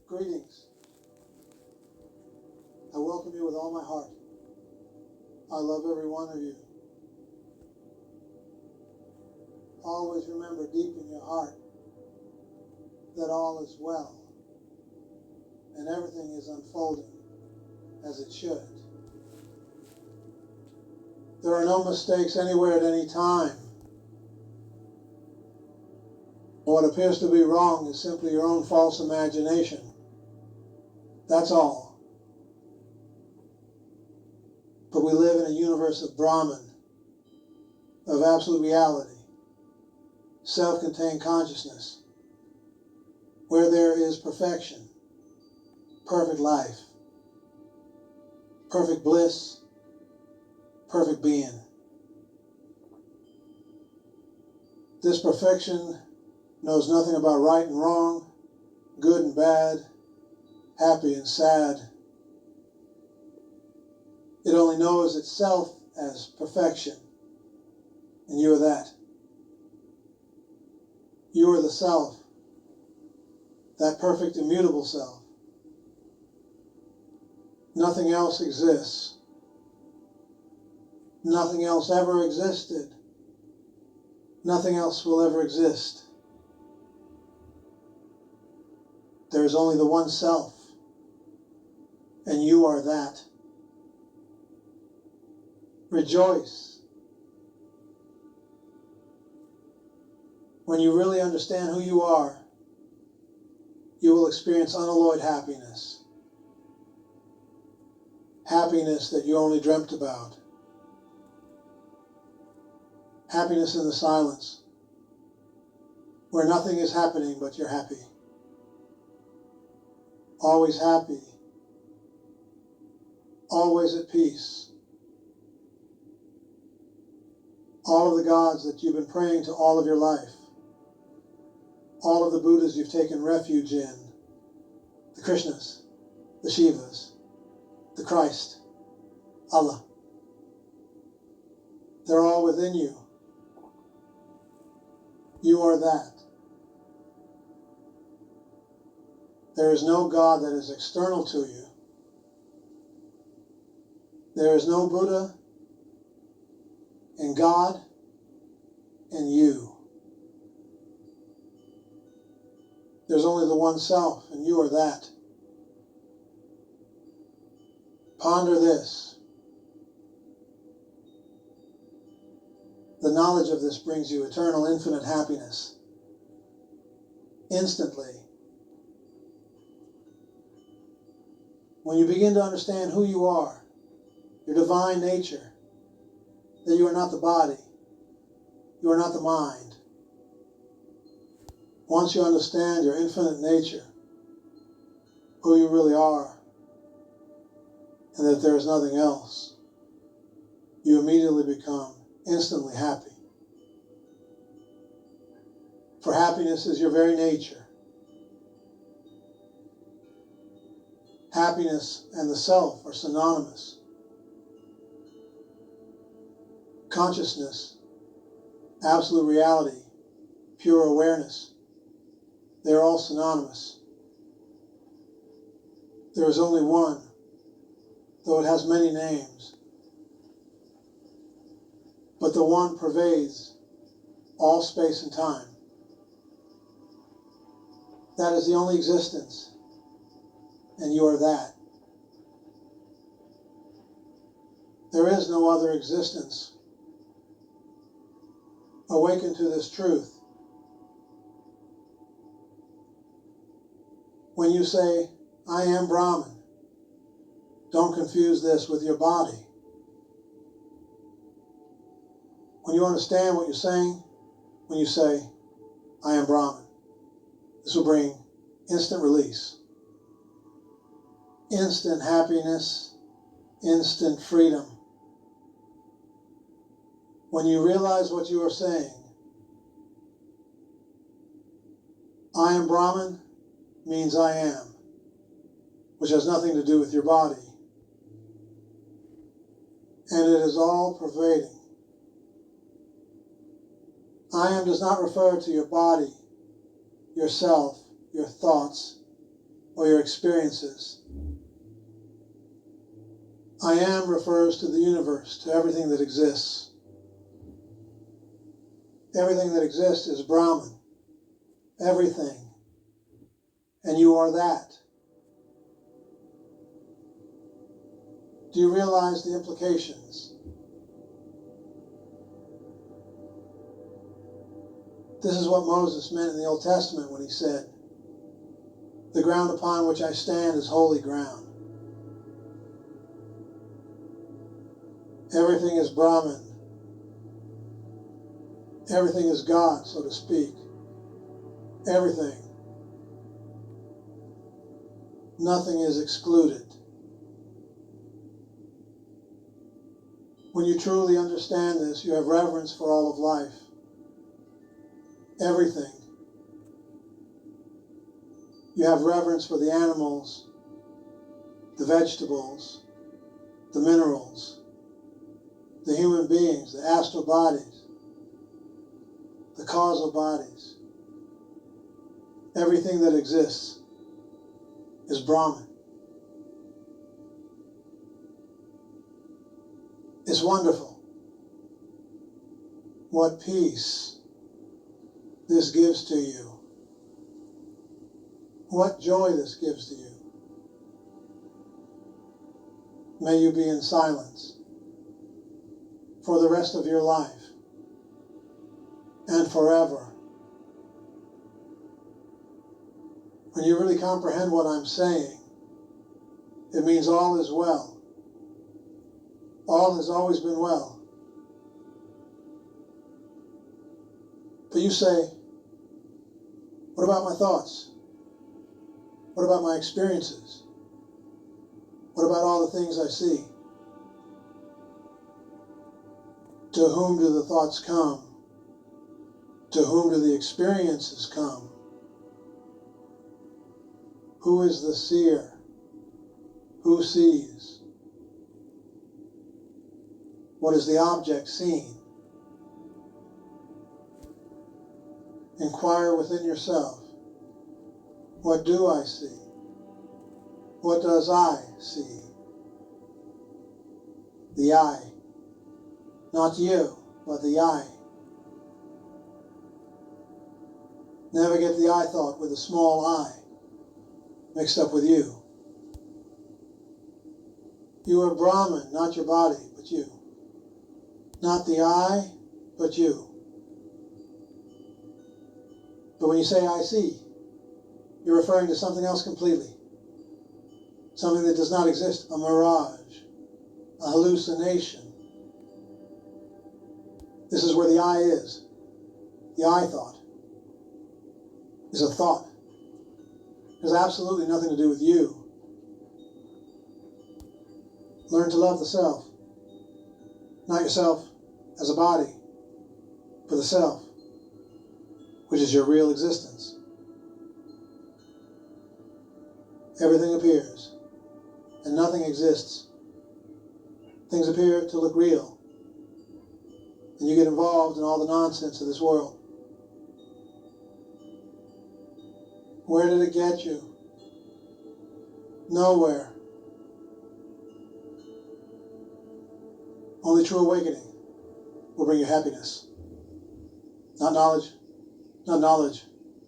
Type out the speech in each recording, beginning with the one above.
Greetings. I welcome you with all my heart. I love every one of you. Always remember deep in your heart that all is well and everything is unfolding as it should. There are no mistakes anywhere at any time. What appears to be wrong is simply your own false imagination. That's all. But we live in a universe of Brahman, of absolute reality, self-contained consciousness, where there is perfection, perfect life, perfect bliss, perfect being. This perfection knows nothing about right and wrong, good and bad, happy and sad. It only knows itself as perfection, and you are that. You are the self, that perfect immutable self. Nothing else exists. Nothing else ever existed. Nothing else will ever exist. There is only the one self, and you are that. Rejoice. When you really understand who you are, you will experience unalloyed happiness. Happiness that you only dreamt about. Happiness in the silence, where nothing is happening but you're happy. Always happy. Always at peace. All of the gods that you've been praying to all of your life. All of the Buddhas you've taken refuge in. The Krishnas, the Shivas, the Christ, Allah. They're all within you. You are that. There is no God that is external to you. There is no Buddha and God and you. There's only the one self, and you are that. Ponder this. The knowledge of this brings you eternal, infinite happiness. Instantly. When you begin to understand who you are, your divine nature, that you are not the body, you are not the mind. Once you understand your infinite nature, who you really are, and that there is nothing else, you immediately become instantly happy. For happiness is your very nature. Happiness and the self are synonymous. Consciousness, absolute reality, pure awareness, they're all synonymous. There is only one, though it has many names. But the one pervades all space and time. That is the only existence, and you are that. There is no other existence. Awaken to this truth. When you say, I am Brahman, don't confuse this with your body. When you understand what you're saying, when you say, I am Brahman, this will bring instant release, instant happiness, instant freedom. When you realize what you are saying, I am Brahman means I am, which has nothing to do with your body. And it is all pervading. I am does not refer to your body, yourself, your thoughts, or your experiences. I am refers to the universe, to everything that exists. Everything that exists is Brahman. Everything. And you are that. Do you realize the implications? This is what Moses meant in the Old Testament when he said, "The ground upon which I stand is holy ground." Everything is Brahman. Everything is God, so to speak. Everything. Nothing is excluded. When you truly understand this, you have reverence for all of life. Everything. You have reverence for the animals, the vegetables, the minerals, the human beings, the astral bodies, the causal bodies. Everything that exists is Brahman. It's wonderful. What peace this gives to you. What joy this gives to you. May you be in silence for the rest of your life and forever. When you really comprehend what I'm saying, it means all is well. All has always been well. But you say, what about my thoughts? What about my experiences? What about all the things I see? To whom do the thoughts come? To whom do the experiences come? Who is the seer? Who sees? What is the object seen? Inquire within yourself. What do I see? What does I see? The I. Not you, but the I. Never get the I thought with a small I mixed up with you. You are Brahman, not your body, but you. Not the I, but you. But when you say I see, you're referring to something else completely. Something that does not exist, a mirage, a hallucination. This is where the I is. The I thought is a thought. It has absolutely nothing to do with you. Learn to love the self. Not yourself as a body, but the self, which is your real existence. Everything appears, and nothing exists. Things appear to look real, and you get involved in all the nonsense of this world. Where did it get you? Nowhere. Only true awakening will bring you happiness. Not knowledge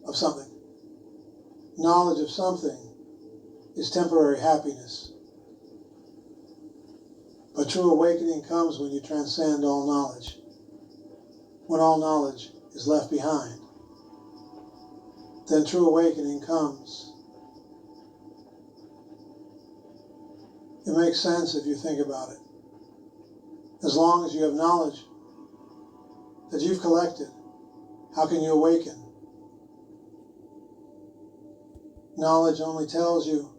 of something. Knowledge of something is temporary happiness. But true awakening comes when you transcend all knowledge. When all knowledge is left behind. Then true awakening comes. It makes sense if you think about it. As long as you have knowledge that you've collected, how can you awaken? Knowledge only tells you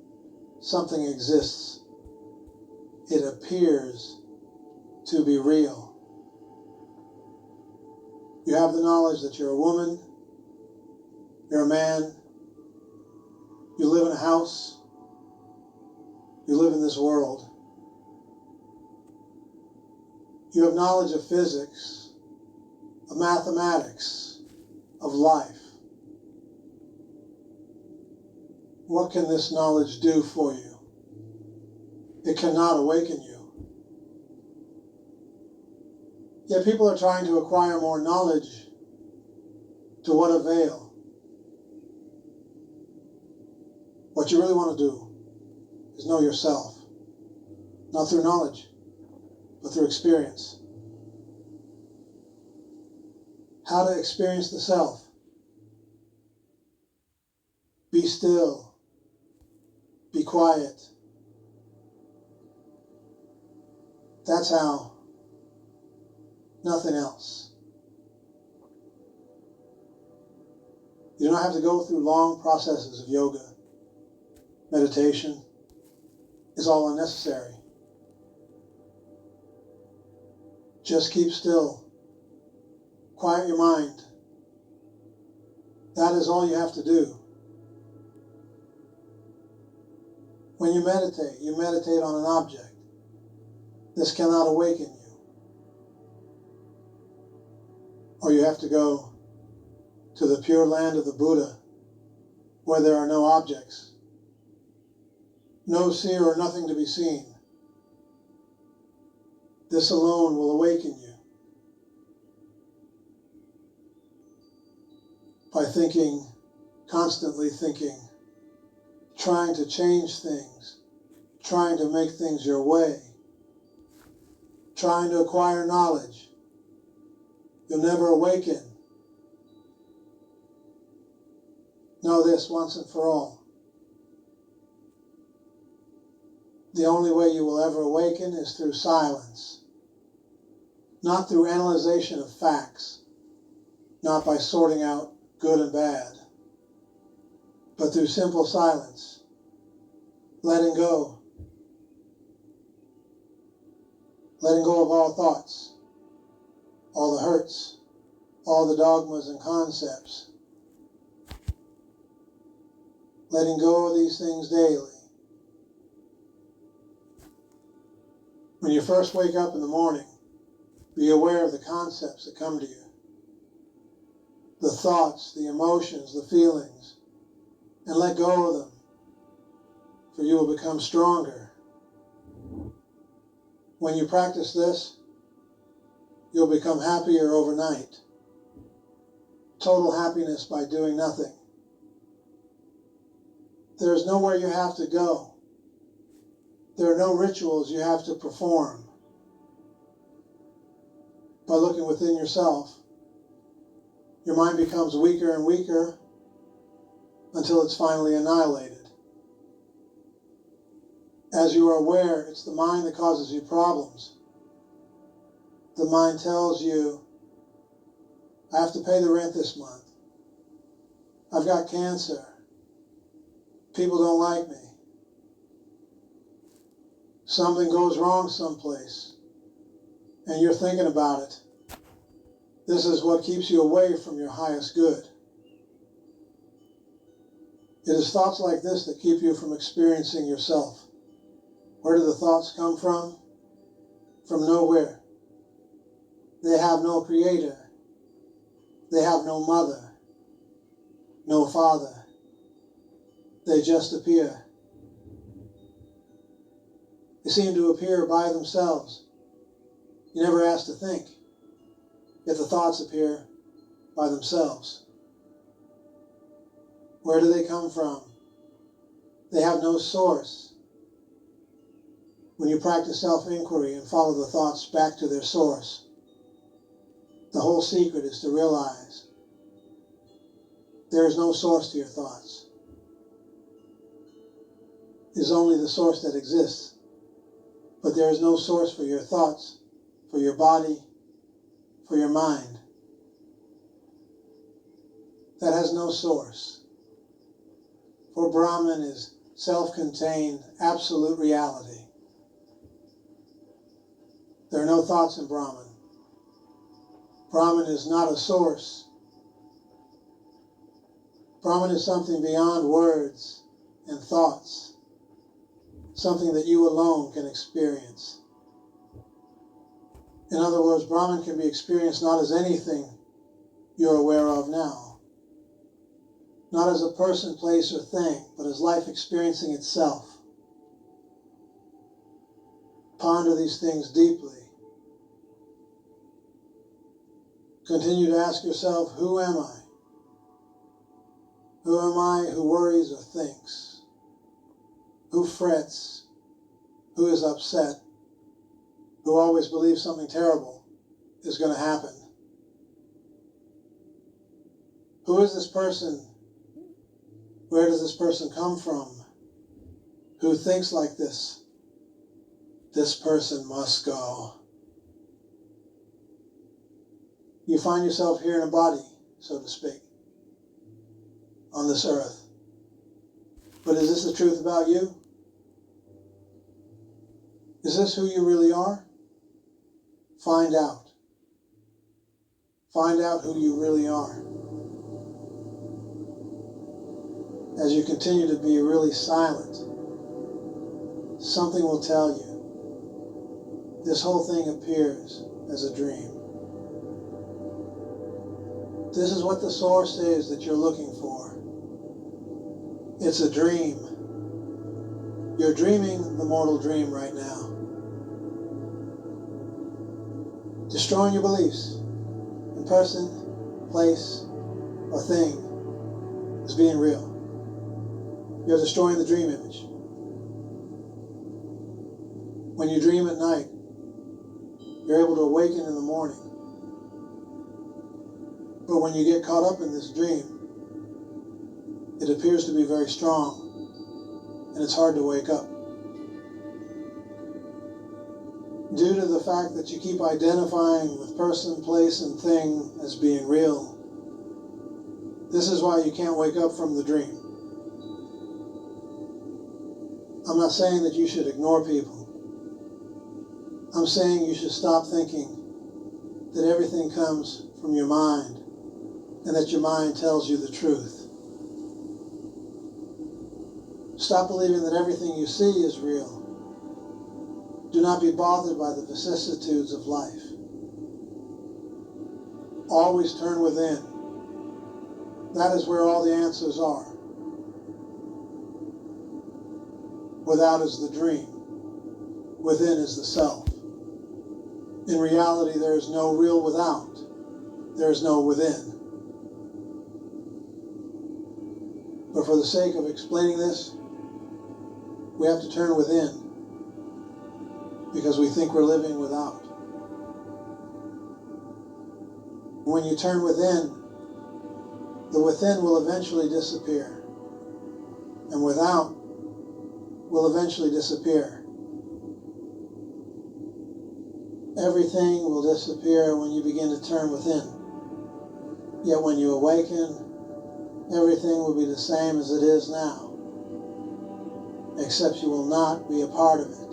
something exists. It appears to be real. You have the knowledge that you're a woman, you're a man, you live in a house, you live in this world. You have knowledge of physics, of mathematics, of life. what can this knowledge do for you? It cannot awaken you. Yet people are trying to acquire more knowledge. To what avail? What you really want to do is know yourself. Not through knowledge, but through experience. How to experience the self. Be still. Be quiet. That's how. Nothing else. You don't have to go through long processes of yoga. Meditation is all unnecessary. Just keep still. Quiet your mind. That is all you have to do. When you meditate on an object. This cannot awaken you. Or you have to go to the pure land of the Buddha, where there are no objects, no seer or nothing to be seen. This alone will awaken you. By thinking, constantly thinking, trying to change things, trying to make things your way, trying to acquire knowledge, you'll never awaken. Know this once and for all. The only way you will ever awaken is through silence, not through analyzation of facts, not by sorting out good and bad, but through simple silence, letting go of all thoughts, all the hurts, all the dogmas and concepts, letting go of these things daily. When you first wake up in the morning, be aware of the concepts that come to you, the thoughts, the emotions, the feelings, and let go of them, for you will become stronger. When you practice this, you'll become happier overnight. Total happiness by doing nothing. There is nowhere you have to go. There are no rituals you have to perform. By looking within yourself, your mind becomes weaker and weaker until it's finally annihilated. As you are aware, it's the mind that causes you problems. The mind tells you, I have to pay the rent this month. I've got cancer. People don't like me. Something goes wrong someplace, and you're thinking about it. This is what keeps you away from your highest good. It is thoughts like this that keep you from experiencing yourself. Where do the thoughts come from? From nowhere. They have no creator. They have no mother, no father. They just appear. They seem to appear by themselves. You never ask to think, yet the thoughts appear by themselves. Where do they come from? They have no source. When you practice self-inquiry and follow the thoughts back to their source, the whole secret is to realize there is no source to your thoughts. It is only the source that exists. But there is no source for your thoughts, for your body, for your mind. That has no source. For Brahman is self-contained, absolute reality. There are no thoughts in Brahman. Brahman is not a source. Brahman is something beyond words and thoughts, something that you alone can experience. In other words, Brahman can be experienced not as anything you're aware of now, not as a person, place, or thing, but as life experiencing itself. Ponder these things deeply. Continue to ask yourself, who am I? Who am I who worries or thinks? Who frets? Who is upset? Who always believes something terrible is going to happen? Who is this person? Where does this person come from? Who thinks like this? This person must go. You find yourself here in a body, so to speak, on this earth. But is this the truth about you? Is this who you really are? Find out. Find out who you really are. As you continue to be really silent, something will tell you this whole thing appears as a dream. This is what the source is that you're looking for. It's a dream. You're dreaming the mortal dream right now. Destroying your beliefs in person, place, or thing is being real. You're destroying the dream image. When you dream at night, you're able to awaken in the morning. But when you get caught up in this dream, it appears to be very strong, and it's hard to wake up. Due to the fact that you keep identifying with person, place, and thing as being real, this is why you can't wake up from the dream. I'm not saying that you should ignore people. I'm saying you should stop thinking that everything comes from your mind and that your mind tells you the truth. Stop believing that everything you see is real. Do not be bothered by the vicissitudes of life. Always turn within. That is where all the answers are. Without is the dream. Within is the self. In reality, there is no real without. There is no within. But for the sake of explaining this, we have to turn within because we think we're living without. When you turn within, the within will eventually disappear, and without will eventually disappear. Everything will disappear when you begin to turn within. Yet when you awaken, everything will be the same as it is now, except you will not be a part of it.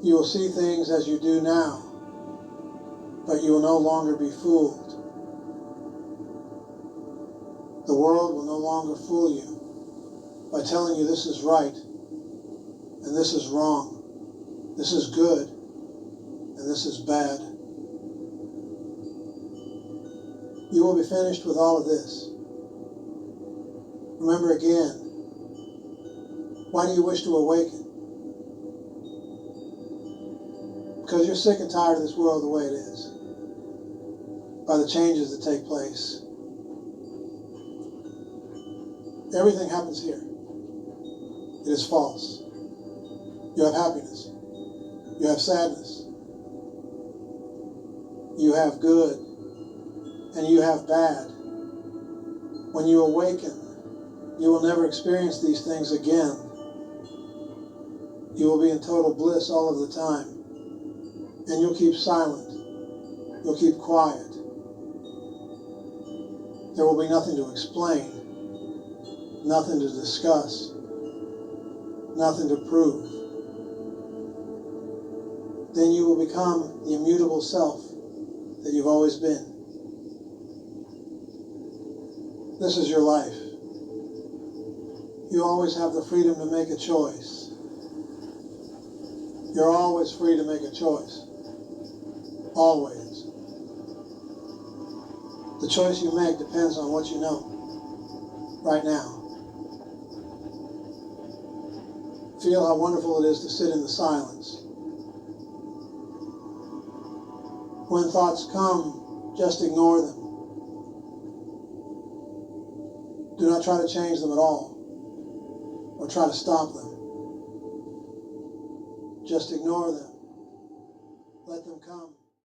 You will see things as you do now, but you will no longer be fooled. The world will no longer fool you by telling you this is right and this is wrong, this is good and this is bad. You will be finished with all of this. Remember again, why do you wish to awaken? Because you're sick and tired of this world the way it is, by the changes that take place. Everything happens here. It is false. You have happiness. You have sadness. You have good. And you have bad. When you awaken, you will never experience these things again. You will be in total bliss all of the time. And you'll keep silent. You'll keep quiet. There will be nothing to explain, nothing to discuss, nothing to prove. Then you will become the immutable self that you've always been. This is your life. You always have the freedom to make a choice. You're always free to make a choice. Always. The choice you make depends on what you know right now. Feel how wonderful it is to sit in the silence. When thoughts come, just ignore them. Do not try to change them at all, or try to stop them. Just ignore them. Let them come.